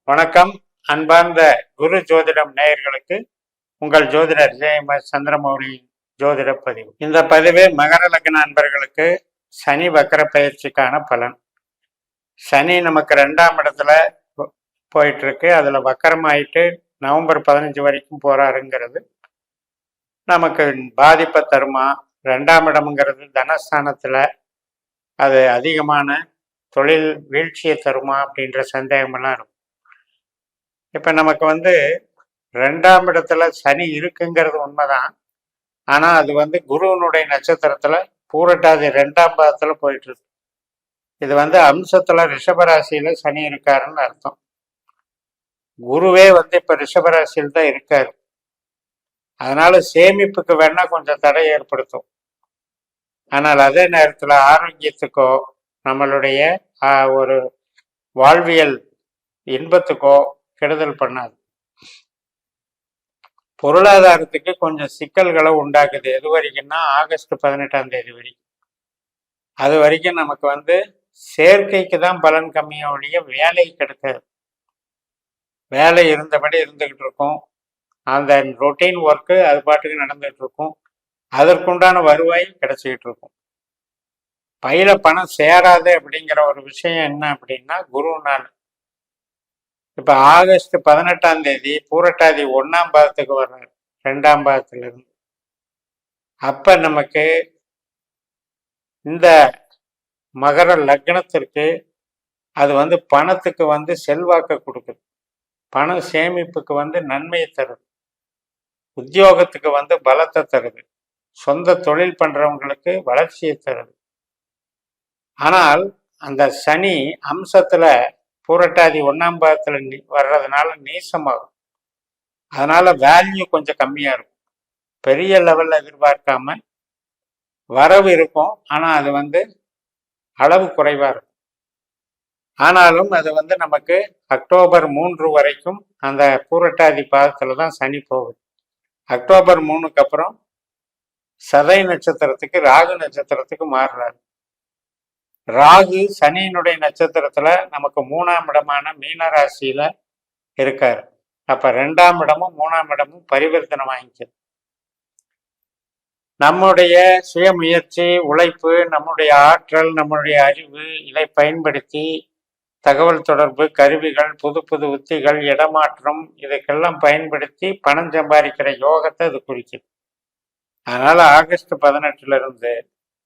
வணக்கம். அன்பார்ந்த குரு ஜோதிடம் நேயர்களுக்கு உங்கள் ஜோதிடர் ஜெயமஸ் சந்திரமௌலி ஜோதிட பதிவு. இந்த பதிவு மகர லக்ன அன்பர்களுக்கு சனி வக்கர பயிற்சிக்கான பலன். சனி நமக்கு 2ஆம் இடத்துல போயிட்டு இருக்கு. அதுல வக்கரமாயிட்டு நவம்பர் 15 வரைக்கும் போறாருங்கிறது நமக்கு பாதிப்பை தருமா? 2ஆம் இடம்ங்கிறது தனஸ்தானத்துல அது அதிகமான தொழில் வீழ்ச்சியை தருமா அப்படின்ற சந்தேகமெல்லாம் இருக்கும். இப்ப நமக்கு 2ஆம் இடத்துல சனி இருக்குங்கிறது உண்மைதான். ஆனா அது குருவனுடைய நட்சத்திரத்துல பூரட்டாதி 2ஆம் பாதத்துல போயிட்டு இருக்கு. இது அம்சத்துல ரிஷபராசியில சனி இருக்காருன்னு அர்த்தம். குருவே இப்ப ரிஷபராசியில் தான் இருக்காரு. அதனால சேமிப்புக்கு வேணா கொஞ்சம் தடை ஏற்படுத்தும். ஆனால் அதே நேரத்துல ஆரோக்கியத்துக்கோ நம்மளுடைய ஒரு வாழ்வியல் இன்பத்துக்கோ கெடுதல் பண்ணாது. பொருளாதாரத்துக்கு கொஞ்சம் சிக்கல்களை உண்டாக்குது. எது வரைக்கும்னா ஆகஸ்ட் 18ஆம் தேதி வரைக்கும். அது வரைக்கும் நமக்கு சேர்க்கைக்கு தான் பலன் கம்மியா ஒழிய வேலை கிடைக்காது. வேலை இருந்தபடி இருந்துகிட்டு இருக்கும். அந்த ரொட்டீன் ஒர்க்கு அது பாட்டுக்கு நடந்துகிட்டு இருக்கும். அதற்குண்டான வருவாய் கிடைச்சிக்கிட்டு இருக்கும். பையில பணம் சேராது அப்படிங்கிற ஒரு விஷயம் என்ன அப்படின்னா குருனால. இப்ப ஆகஸ்ட் 18ஆம் தேதி பூரட்டாதி 1ஆம் பாதத்துக்கு வர்றாரு 2ஆம் பாதத்துல இருந்து. அப்ப நமக்கு இந்த மகர லக்னத்திற்கு அது பணத்துக்கு செல்வாக்க கொடுக்குது. பண சேமிப்புக்கு நன்மையை தருது. உத்தியோகத்துக்கு பலத்தை தருது. சொந்த தொழில் பண்றவங்களுக்கு வளர்ச்சியை தருது. ஆனால் அந்த சனி அம்சத்துல பூரட்டாதி 1ஆம் பாதத்துல வர்றதுனால நீசமாகும். அதனால வேல்யூ கொஞ்சம் கம்மியா இருக்கும். பெரிய லெவல்ல எதிர்பார்க்காம வரவு இருக்கும். ஆனா அது அளவு குறைவா இருக்கும். ஆனாலும் அது நமக்கு அக்டோபர் 3 வரைக்கும் அந்த பூரட்டாதி பாதத்துல தான் சனி போகுது. அக்டோபர் 3க்கு அப்புறம் சதய நட்சத்திரத்துக்கு ராகு நட்சத்திரத்துக்கு மாறுறாரு. ராகு சனியினுடைய நட்சத்திரத்துல நமக்கு 3ஆம் இடமான மீன ராசியில இருக்காரு. அப்ப 2ஆம் இடமும் 3ஆம் இடமும் பரிவர்த்தனை வாங்கிக்குது. நம்முடைய சுயமுயற்சி, உழைப்பு, நம்முடைய ஆற்றல், நம்முடைய அறிவு இதை பயன்படுத்தி தகவல் தொடர்பு கருவிகள், புது புது உத்திகள், இடமாற்றம் இதுக்கெல்லாம் பயன்படுத்தி பணம் சம்பாதிக்கிற யோகத்தை அது குறிக்குது. அதனால ஆகஸ்ட் 18ல இருந்து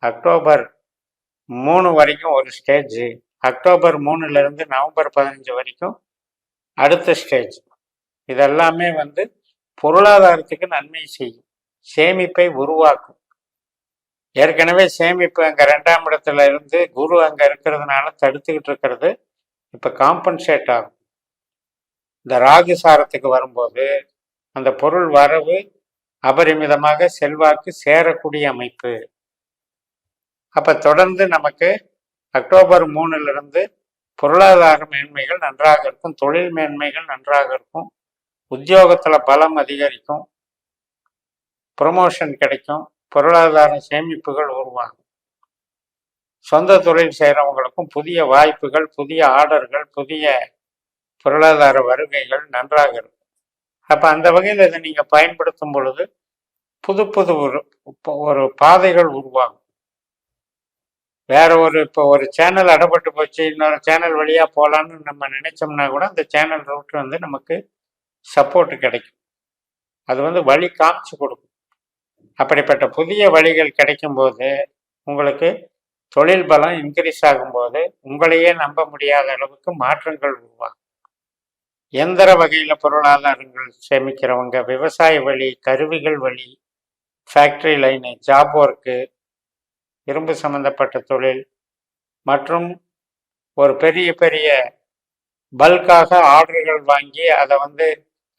அக்டோபர் 3 வரைக்கும் ஒரு ஸ்டேஜ், அக்டோபர் 3ல இருந்து நவம்பர் 15 வரைக்கும் அடுத்த ஸ்டேஜ். இதெல்லாமே பொருளாதாரத்துக்கு நன்மை செய்யும், சேமிப்பை உருவாக்கும். ஏற்கனவே சேமிப்பு அங்க 2ஆம் இடத்துல இருந்து குரு அங்க இருக்கிறதுனால தடுத்துக்கிட்டு இருக்கிறது இப்ப காம்பன்சேட் ஆகும். இந்த ராகு சாரத்துக்கு வரும்போது அந்த பொருள் வரவு அபரிமிதமாக செல்வாக்கு சேரக்கூடிய அமைப்பு. அப்ப தொடர்ந்து நமக்கு அக்டோபர் 3ல இருந்து பொருளாதார மேன்மைகள் நன்றாக இருக்கும், தொழில் மேன்மைகள் நன்றாக இருக்கும், உத்தியோகத்துல பலம் அதிகரிக்கும், ப்ரொமோஷன் கிடைக்கும், பொருளாதார சேமிப்புகள் உருவாகும். சொந்த தொழில் செய்யறவங்களுக்கும் புதிய வாய்ப்புகள், புதிய ஆர்டர்கள், புதிய பொருளாதார வருகைகள் நன்றாக இருக்கும். அப்ப அந்த வகையில் இதை நீங்க பயன்படுத்தும் பொழுது புது புது ஒரு பாதைகள் உருவாகும். வேற இப்போ ஒரு சேனல் அடைபட்டு போச்சு, இன்னொரு சேனல் வழியா போகலான்னு நம்ம நினைச்சோம்னா கூட அந்த சேனல் ரூட் நமக்கு சப்போர்ட் கிடைக்கும். அது வழி காமிச்சு கொடுக்கும். அப்படிப்பட்ட புதிய வழிகள் கிடைக்கும் போது உங்களுக்கு தொழில் பலம் இன்க்ரீஸ் ஆகும்போது உங்களையே நம்ப முடியாத அளவுக்கு மாற்றங்கள் உருவாகும். எந்திர வகையில பொருளாதாரங்கள் சேமிக்கிறவங்க, விவசாய வழி, கருவிகள் வழி, ஃபேக்டரி லைனு, ஜாப் ஒர்க்கு, இரும்பு சம்பந்தப்பட்ட தொழில் மற்றும் ஒரு பெரிய பெரிய பல்காக ஆர்டர்கள் வாங்கி அதை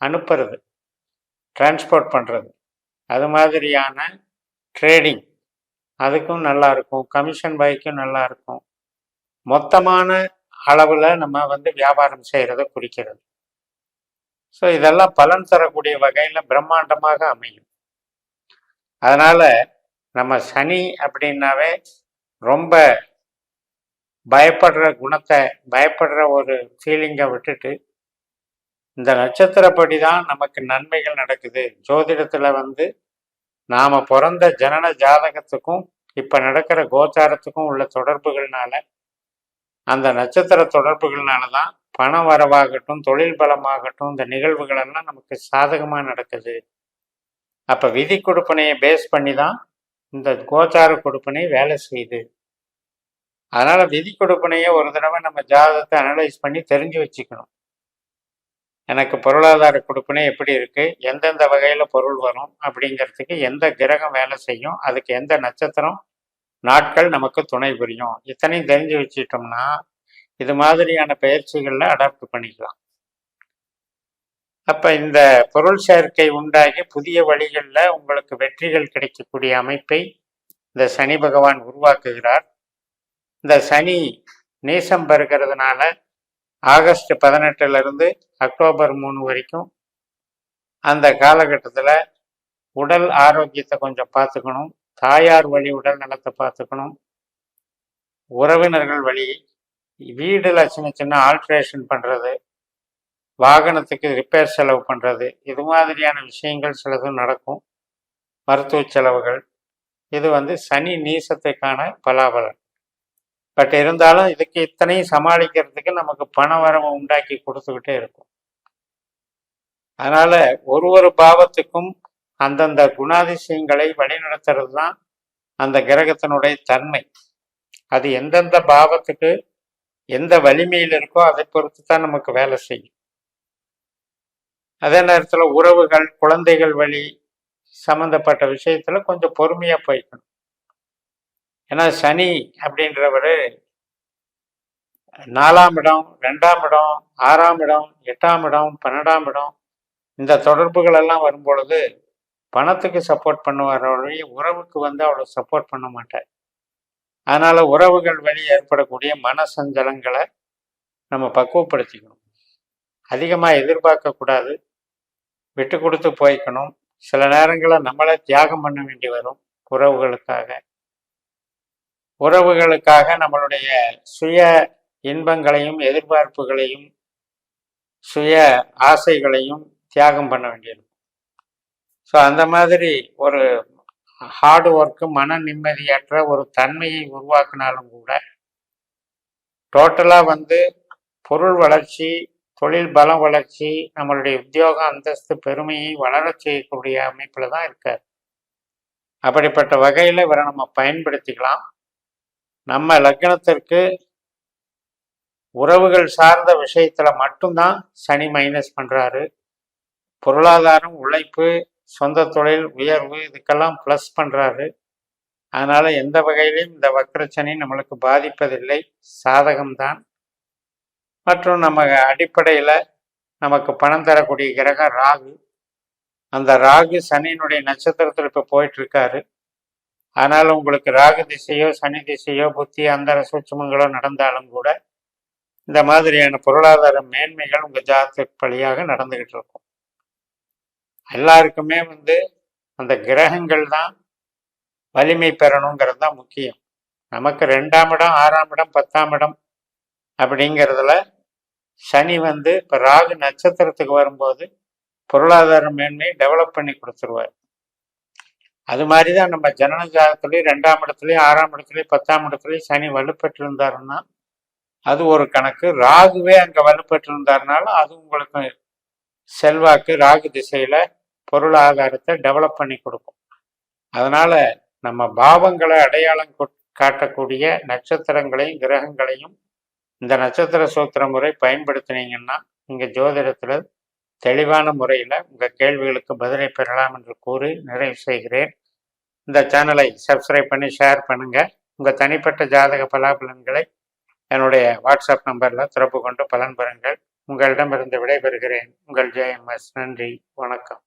அனுப்புறது, டிரான்ஸ்போர்ட் பண்றது, அது மாதிரியான ட்ரேடிங் அதுக்கும் நல்லா இருக்கும். கமிஷன் பைக்கும் நல்லா இருக்கும். மொத்தமான அளவுல நம்ம வியாபாரம் செய்யறத குறிக்கிறது. ஸோ இதெல்லாம் பலன் தரக்கூடிய வகையில பிரம்மாண்டமாக அமையும். அதனால நம்ம சனி அப்படின்னாவே ரொம்ப பயப்படுற குணத்தை, பயப்படுற ஒரு ஃபீலிங்கை விட்டுட்டு இந்த நட்சத்திரப்படி தான் நமக்கு நன்மைகள் நடக்குது. ஜோதிடத்துல நாம பிறந்த ஜனன ஜாதகத்துக்கும் இப்ப நடக்கிற கோச்சாரத்துக்கும் உள்ள தொடர்புகள்னால, அந்த நட்சத்திர தொடர்புகள்னால தான் பண வரவாகட்டும், தொழில் பலமாகட்டும், இந்த நிகழ்வுகள் எல்லாம் நமக்கு சாதகமா நடக்குது. அப்ப விதி கொடுப்பனையை பேஸ் பண்ணி தான் இந்த கோச்சார கொடுப்பனை வேலை செய்யுது. அதனால விதி கொடுப்பனையை ஒரு தடவை நம்ம ஜாதகத்தை அனலைஸ் பண்ணி தெரிஞ்சு வச்சுக்கணும். எனக்கு பொருளாதார கொடுப்பனை எப்படி இருக்கு, எந்தெந்த வகையில பொருள் வரும் அப்படிங்கிறதுக்கு எந்த கிரகம் வேலை செய்யும், அதுக்கு எந்த நட்சத்திரம் நாட்கள் நமக்கு துணை புரியும், இத்தனையும் தெரிஞ்சு வச்சுட்டோம்னா இது மாதிரியான பயிற்சிகள்ல அடாப்ட் பண்ணிக்கலாம். அப்ப இந்த பொருள் சேர்க்கை உண்டாகி புதிய வழிகளில் உங்களுக்கு வெற்றிகள் கிடைக்கக்கூடிய அமைப்பை இந்த சனி பகவான் உருவாக்குகிறார். இந்த சனி நீசம் பெறுகிறதுனால ஆகஸ்ட் 18 அக்டோபர் 3 வரைக்கும் அந்த காலகட்டத்தில் உடல் ஆரோக்கியத்தை கொஞ்சம் பார்த்துக்கணும். தாயார் வழி உடல் நலத்தை பார்த்துக்கணும். உறவினர்கள் வழி வீடுல சின்ன சின்ன ஆல்ட்ரேஷன் பண்ணுறது, வாகனத்துக்கு ரிப்பேர் செலவு பண்ணுறது, இது மாதிரியான விஷயங்கள் சிலதும் நடக்கும். மருத்துவ செலவுகள் இது சனி நீசத்துக்கான பலாபலன். பட் இருந்தாலும் இதுக்கு இத்தனையும் சமாளிக்கிறதுக்கு நமக்கு பண வரவு உண்டாக்கி கொடுத்துக்கிட்டே இருக்கும். அதனால ஒரு பாவத்துக்கும் அந்தந்த குணாதிசயங்களை வழிநடத்துறது தான் அந்த கிரகத்தினுடைய தன்மை. அது எந்தெந்த பாவத்துக்கு எந்த வலிமையில் இருக்கோ அதை பொறுத்து தான் நமக்கு வேலை செய்யும். அதே நேரத்தில் உறவுகள், குழந்தைகள் வழி சம்பந்தப்பட்ட விஷயத்துல கொஞ்சம் பொறுமையா போய்க்கணும். ஏன்னா சனி அப்படின்றவர் 4ஆம் இடம், 2ஆம் இடம், 6ஆம் இடம், 8ஆம் இடம், 12ஆம் இடம் இந்த தொடர்புகள் எல்லாம் வரும்பொழுது பணத்துக்கு சப்போர்ட் பண்ணுவார், உறவுக்கு அவ்வளோ சப்போர்ட் பண்ண மாட்டார். அதனால உறவுகள் வழி ஏற்படக்கூடிய மன சஞ்சலங்களை நம்ம பக்குவப்படுத்திக்கணும். அதிகமாக எதிர்பார்க்கக்கூடாது, விட்டு கொடுத்து போய்க்கணும். சில நேரங்களில் நம்மளை தியாகம் பண்ண வேண்டி வரும் உறவுகளுக்காக நம்மளுடைய சுய இன்பங்களையும் எதிர்பார்ப்புகளையும் சுய ஆசைகளையும் தியாகம் பண்ண வேண்டியிருக்கும். ஸோ அந்த மாதிரி ஒரு ஹார்ட் ஒர்க்கு, மன நிம்மதியற்ற ஒரு தன்மையை உருவாக்கினாலும் கூட டோட்டலாக பொருள் வளர்ச்சி, தொழில் பலம் வளர்ச்சி, நம்மளுடைய உத்தியோகம், அந்தஸ்து, பெருமையை வளர செய்யக்கூடிய அமைப்பில் தான் இருக்கார். அப்படிப்பட்ட வகையில் இவரை நம்ம பயன்படுத்திக்கலாம். நம்ம லக்னத்திற்கு உறவுகள் சார்ந்த விஷயத்துல மட்டும்தான் சனி மைனஸ் பண்றாரு. பொருளாதாரம், உழைப்பு, சொந்த தொழில் உயர்வு இதுக்கெல்லாம் ப்ளஸ் பண்றாரு. அதனால எந்த வகையிலையும் இந்த வக்ரச்சனி நம்மளுக்கு பாதிப்பதில்லை, சாதகம்தான். மற்றும் நம்ம அடிப்படையில் நமக்கு பணம் தரக்கூடிய கிரகம் ராகு. அந்த ராகு சனியினுடைய நட்சத்திரத்தில் இப்போ போயிட்டு இருக்காரு. அதனால உங்களுக்கு ராகு திசையோ சனி திசையோ புத்தி அந்தர சூட்சுமங்களோ நடந்தாலும் கூட இந்த மாதிரியான பொருளாதார மேன்மைகள் உங்க ஜாதக வழியாக நடந்துகிட்டு இருக்கும். எல்லாருக்குமே அந்த கிரகங்கள் தான் வலிமை பெறணுங்கிறது தான் முக்கியம். நமக்கு 2ஆம் இடம், 6ஆம் இடம், 10ஆம் இடம் அப்படிங்கிறதுல சனி இப்ப ராகு நட்சத்திரத்துக்கு வரும்போது பொருளாதார மேன்மையை டெவலப் பண்ணி கொடுத்துருவார். அது மாதிரிதான் நம்ம ஜனன ஜாதகத்திலையும் 2ஆம் இடத்துலயும் 6ஆம் இடத்துலயும் 10ஆம் இடத்துலயும் சனி வலுப்பெற்று இருந்தாருன்னா அது ஒரு கணக்கு. ராகுவே அங்க வலுப்பெற்று இருந்தாருனாலும் அது உங்களுக்கு செல்வாக்கு, ராகு திசையில பொருளாதாரத்தை டெவலப் பண்ணி கொடுக்கும். அதனால நம்ம பாவங்களை அடையாளம் காட்டக்கூடிய நட்சத்திரங்களையும் கிரகங்களையும் இந்த நட்சத்திர சூத்திர முறை பயன்படுத்தினீங்கன்னா நீங்க ஜோதிடத்துல தெளிவான முறையில் உங்கள் கேள்விகளுக்கு பதிலை பெறலாம் என்று கூறி நிறைவு செய்கிறேன். இந்த சேனலை சப்ஸ்கிரைப் பண்ணி ஷேர் பண்ணுங்கள். உங்கள் தனிப்பட்ட ஜாதக பலாபலன்களை என்னுடைய வாட்ஸ்அப் நம்பரில் தொடர்பு கொண்டு பலன் பெறுங்கள். உங்களிடமிருந்து விடைபெறுகிறேன். உங்கள் JMS. நன்றி, வணக்கம்.